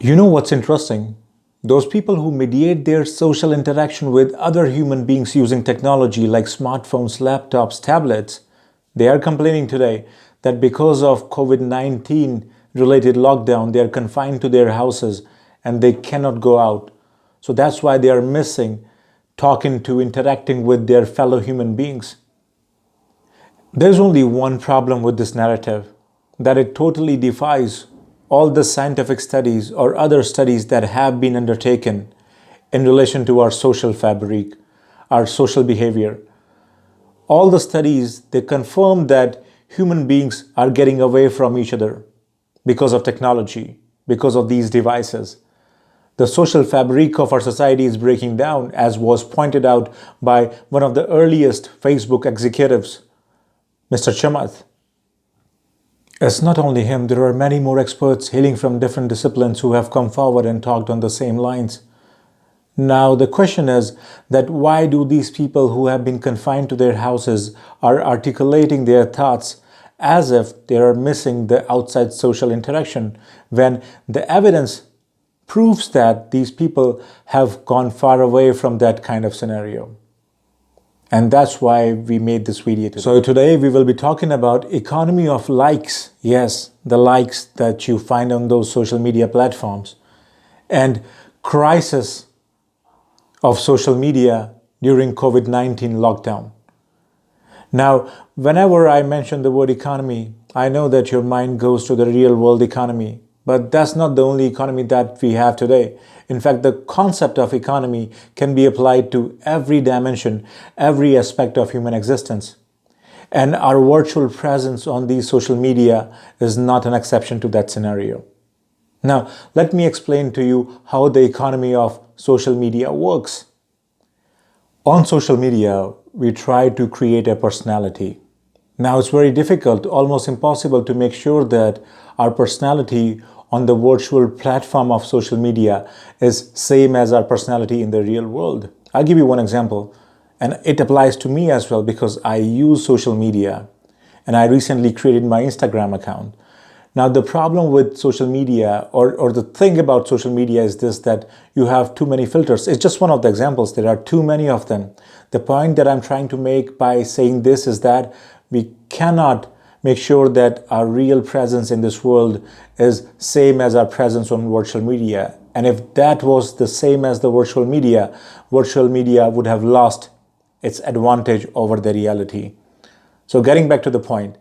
You know what's interesting? Those people who mediate their social interaction with other human beings using technology like smartphones, laptops, tablets, they are complaining today that because of COVID-19 related lockdown, they are confined to their houses and they cannot go out. So that's why they are missing talking to, interacting with their fellow human beings. There's only one problem with this narrative, that it totally defies all the scientific studies or other studies that have been undertaken in relation to our social fabric, our social behavior. All the studies, they confirm that human beings are getting away from each other because of technology, because of these devices. The social fabric of our society is breaking down, as was pointed out by one of the earliest Facebook executives, Mr. Chamath. It's not only him, there are many more experts hailing from different disciplines who have come forward and talked on the same lines. Now, the question is that why do these people who have been confined to their houses are articulating their thoughts as if they are missing the outside social interaction, when the evidence proves that these people have gone far away from that kind of scenario? And that's why we made this video today. So today we will be talking about economy of likes. Yes, the likes that you find on those social media platforms, and crisis of social media during COVID-19 lockdown. Now, whenever I mention the word economy, I know that your mind goes to the real world economy, but that's not the only economy that we have today. In fact, the concept of economy can be applied to every dimension, every aspect of human existence. And our virtual presence on these social media is not an exception to that scenario. Now, let me explain to you how the economy of social media works. On social media, we try to create a personality. Now, it's very difficult, almost impossible to make sure that our personality on the virtual platform of social media is same as our personality in the real world. I'll give you one example, and it applies to me as well because I use social media and I recently created my Instagram account. Now, the problem with social media or the thing about social media is this, that you have too many filters. It's just one of the examples. There are too many of them. The point that I'm trying to make by saying this is that we cannot make sure that our real presence in this world is same as our presence on virtual media. And if that was the same as the virtual media would have lost its advantage over the reality. So getting back to the point,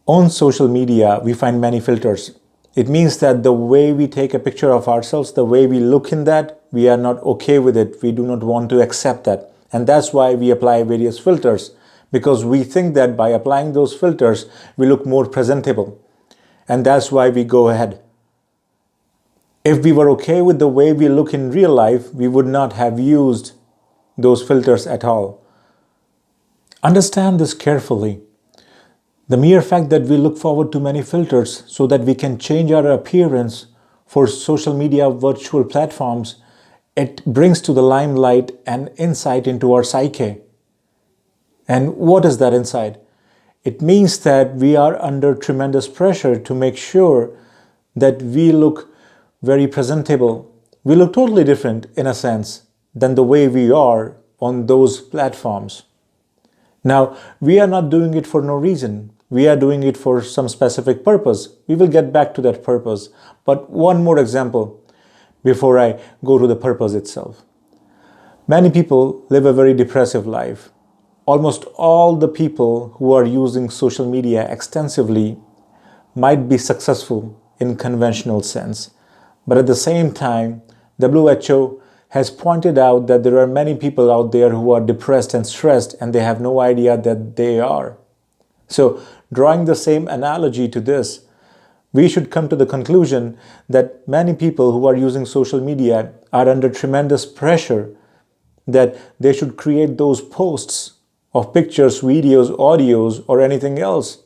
on social media, we find many filters. It means that the way we take a picture of ourselves, the way we look in that, we are not okay with it. We do not want to accept that. And that's why we apply various filters, because we think that by applying those filters, we look more presentable. And that's why we go ahead. If we were okay with the way we look in real life, we would not have used those filters at all. Understand this carefully. The mere fact that we look forward to many filters so that we can change our appearance for social media virtual platforms, it brings to the limelight an insight into our psyche. And what is that insight? It means that we are under tremendous pressure to make sure that we look very presentable. We look totally different, in a sense, than the way we are on those platforms. Now, we are not doing it for no reason. We are doing it for some specific purpose. We will get back to that purpose. But one more example before I go to the purpose itself. Many people live a very depressive life. Almost all the people who are using social media extensively might be successful in conventional sense. But at the same time, WHO has pointed out that there are many people out there who are depressed and stressed and they have no idea that they are. So, drawing the same analogy to this, we should come to the conclusion that many people who are using social media are under tremendous pressure that they should create those posts of pictures, videos, audios, or anything else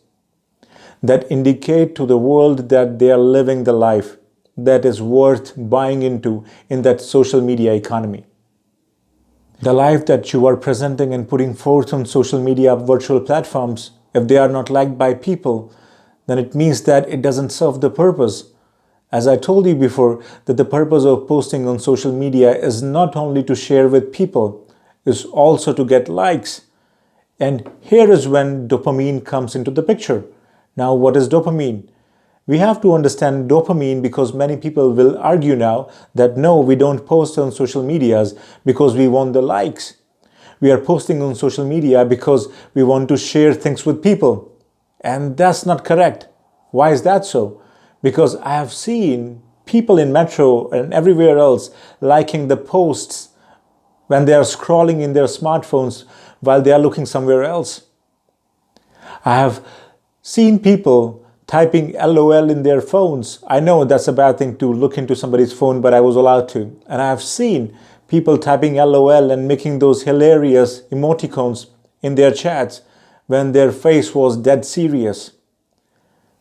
that indicate to the world that they are living the life that is worth buying into in that social media economy. The life that you are presenting and putting forth on social media virtual platforms, if they are not liked by people, then it means that it doesn't serve the purpose As I told you before, that the purpose of posting on social media is not only to share with people, it's also to get likes. And here is when dopamine comes into the picture. Now, what is dopamine? We have to understand dopamine because many people will argue now that no, we don't post on social medias because we want the likes. We are posting on social media because we want to share things with people. And that's not correct. Why is that so? Because I have seen people in metro and everywhere else liking the posts when they are scrolling in their smartphones while they are looking somewhere else. I have seen people typing LOL in their phones. I know that's a bad thing to look into somebody's phone, but I was allowed to. And I have seen people typing LOL and making those hilarious emoticons in their chats when their face was dead serious.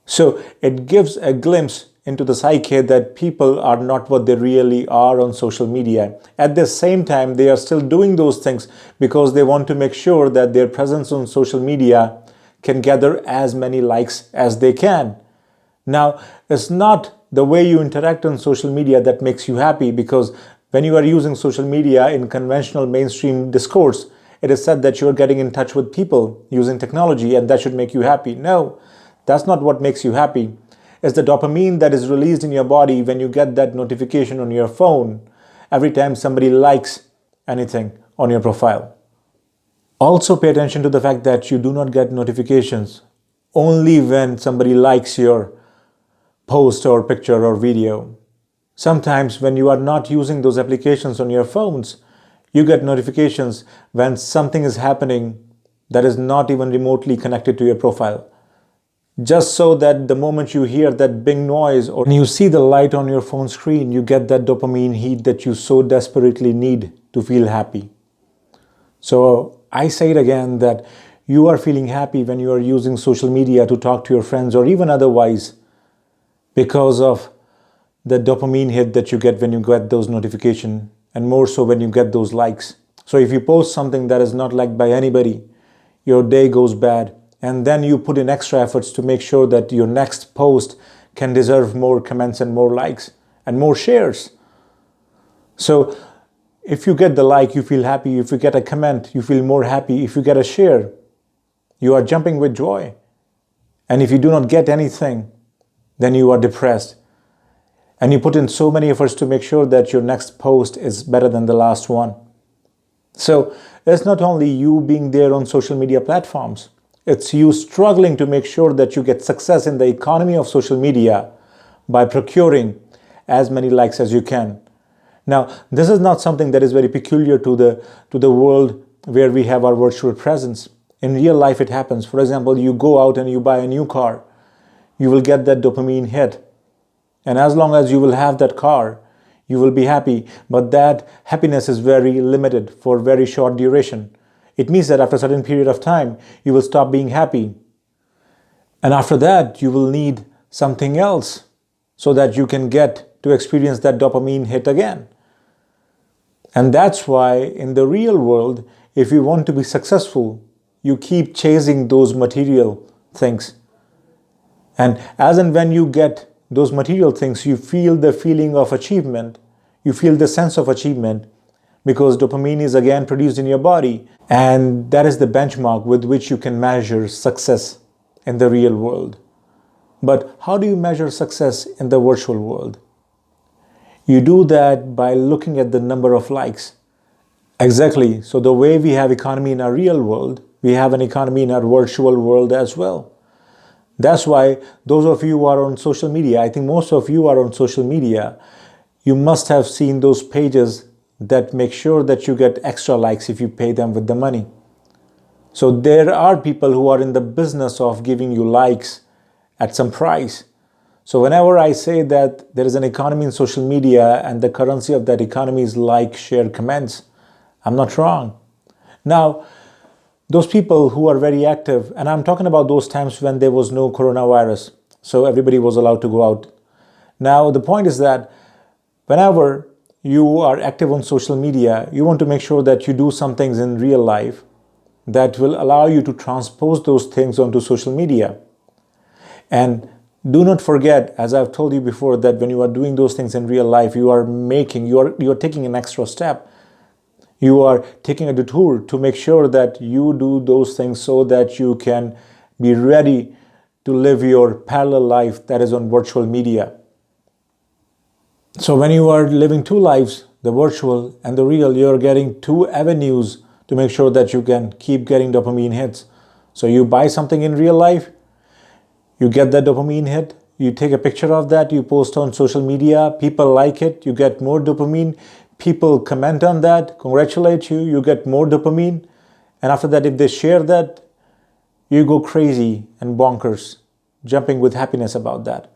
So it gives a glimpse into the psyche that people are not what they really are on social media. At the same time, they are still doing those things because they want to make sure that their presence on social media can gather as many likes as they can. Now, it's not the way you interact on social media that makes you happy, because when you are using social media in conventional mainstream discourse, it is said that you are getting in touch with people using technology and that should make you happy. No, that's not what makes you happy. It's the dopamine that is released in your body when you get that notification on your phone every time somebody likes anything on your profile. Also pay attention to the fact that you do not get notifications only when somebody likes your post or picture or video. Sometimes when you are not using those applications on your phones, you get notifications when something is happening that is not even remotely connected to your profile. Just so that the moment you hear that bing noise or you see the light on your phone screen, you get that dopamine hit that you so desperately need to feel happy. So I say it again, that you are feeling happy when you are using social media to talk to your friends or even otherwise, because of the dopamine hit that you get when you get those notifications, and more so when you get those likes. So if you post something that is not liked by anybody, your day goes bad. And then you put in extra efforts to make sure that your next post can deserve more comments and more likes and more shares. So if you get the like, you feel happy. If you get a comment, you feel more happy. If you get a share, you are jumping with joy. And if you do not get anything, then you are depressed. And you put in so many efforts to make sure that your next post is better than the last one. So it's not only you being there on social media platforms. It's you struggling to make sure that you get success in the economy of social media by procuring as many likes as you can. Now, this is not something that is very peculiar to the world where we have our virtual presence. In real life, it happens. For example, you go out and you buy a new car. You will get that dopamine hit. And as long as you will have that car, you will be happy. But that happiness is very limited for very short duration. It means that after a certain period of time, you will stop being happy. And after that, you will need something else so that you can get to experience that dopamine hit again. And that's why in the real world, if you want to be successful, you keep chasing those material things. And as and when you get those material things, you feel the feeling of achievement. You feel the sense of achievement, because dopamine is again produced in your body. And that is the benchmark with which you can measure success in the real world. But how do you measure success in the virtual world? You do that by looking at the number of likes. Exactly. So the way we have economy in our real world, we have an economy in our virtual world as well. That's why those of you who are on social media, I think most of you are on social media, you must have seen those pages that make sure that you get extra likes if you pay them with the money. So there are people who are in the business of giving you likes at some price. So whenever I say that there is an economy in social media and the currency of that economy is like, share, comments, I'm not wrong. Now, those people who are very active, and I'm talking about those times when there was no coronavirus, so everybody was allowed to go out. Now, the point is that whenever you are active on social media, you want to make sure that you do some things in real life that will allow you to transpose those things onto social media. And Do not forget, as I've told you before, that when you are doing those things in real life, you are taking an extra step. You are taking a detour to make sure that you do those things so that you can be ready to live your parallel life that is on virtual media. So when you are living two lives, the virtual and the real, you're getting two avenues to make sure that you can keep getting dopamine hits. So you buy something in real life, you get that dopamine hit, you take a picture of that, you post on social media, people like it, you get more dopamine, people comment on that, congratulate you, you get more dopamine, and after that, if they share that, you go crazy and bonkers, jumping with happiness about that.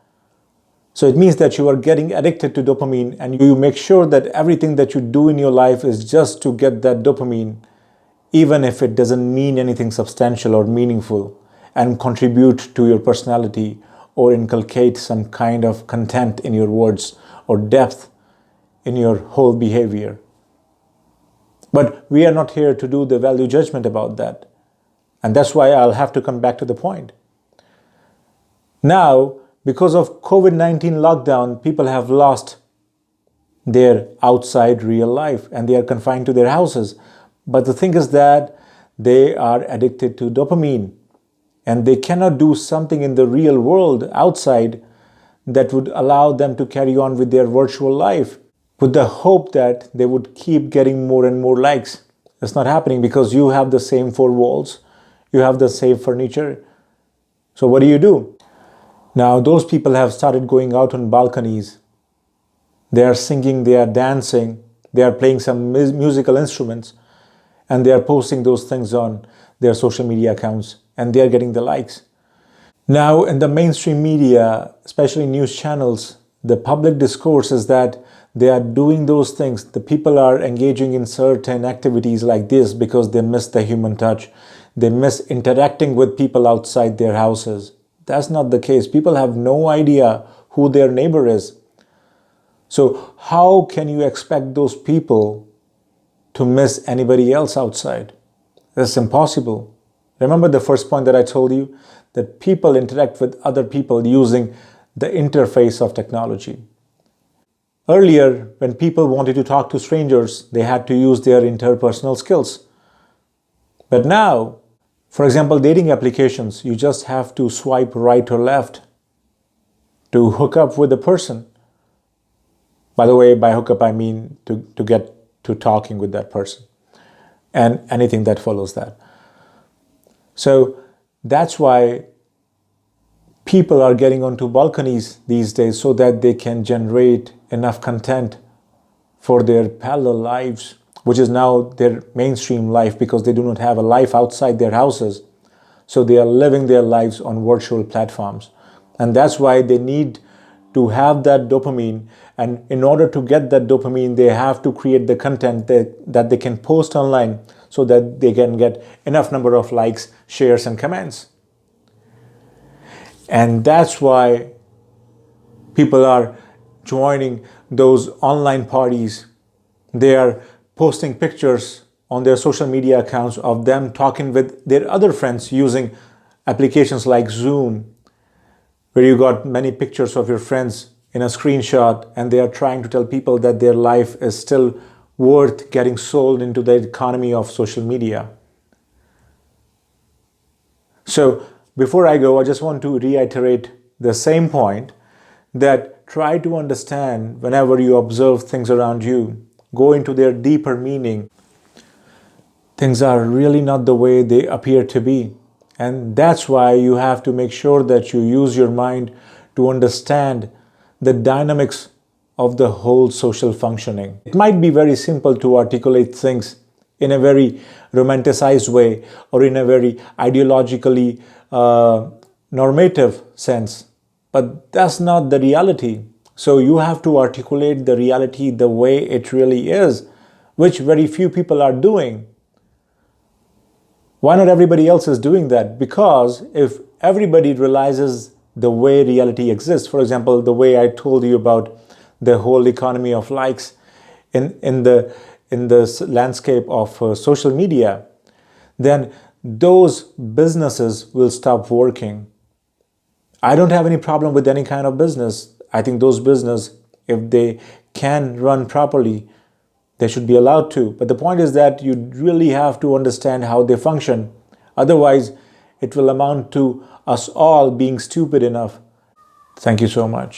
So it means that you are getting addicted to dopamine, and you make sure that everything that you do in your life is just to get that dopamine, even if it doesn't mean anything substantial or meaningful and contribute to your personality or inculcate some kind of content in your words or depth in your whole behavior. But we are not here to do the value judgment about that. And that's why I'll have to come back to the point. Now, because of COVID-19 lockdown, people have lost their outside real life and they are confined to their houses. But the thing is that they are addicted to dopamine and they cannot do something in the real world outside that would allow them to carry on with their virtual life with the hope that they would keep getting more and more likes. It's not happening because you have the same four walls, you have the same furniture. So what do? Now those people have started going out on balconies. They are singing, they are dancing, they are playing some musical instruments, and they are posting those things on their social media accounts, and they are getting the likes. Now in the mainstream media, especially news channels, the public discourse is that they are doing those things. The people are engaging in certain activities like this because they miss the human touch. They miss interacting with people outside their houses. That's not the case. People have no idea who their neighbor is. So how can you expect those people to miss anybody else outside? That's impossible. Remember the first point that I told you? That people interact with other people using the interface of technology. Earlier, when people wanted to talk to strangers, they had to use their interpersonal skills. But now, for example, dating applications, you just have to swipe right or left to hook up with a person. By the way, by hook up, I mean to get to talking with that person and anything that follows that. So that's why people are getting onto balconies these days so that they can generate enough content for their parallel lives, which is now their mainstream life because they do not have a life outside their houses. So they are living their lives on virtual platforms. And that's why they need to have that dopamine. And in order to get that dopamine, they have to create the content that they can post online so that they can get enough number of likes, shares, and comments. And that's why people are joining those online parties. They are posting pictures on their social media accounts of them talking with their other friends using applications like Zoom, where you got many pictures of your friends in a screenshot, and they are trying to tell people that their life is still worth getting sold into the economy of social media. So before I go, I just want to reiterate the same point that try to understand whenever you observe things around you, go into their deeper meaning. Things are really not the way they appear to be. And that's why you have to make sure that you use your mind to understand the dynamics of the whole social functioning. It might be very simple to articulate things in a very romanticized way or in a very ideologically normative sense, but that's not the reality. So you have to articulate the reality the way it really is, which very few people are doing. Why not everybody else is doing that? Because if everybody realizes the way reality exists, for example, the way I told you about the whole economy of likes in the landscape of social media, then those businesses will stop working I don't have any problem with any kind of business. I think those business, if they can run properly, they should be allowed to. But the point is that you really have to understand how they function. Otherwise, it will amount to us all being stupid enough. Thank you so much.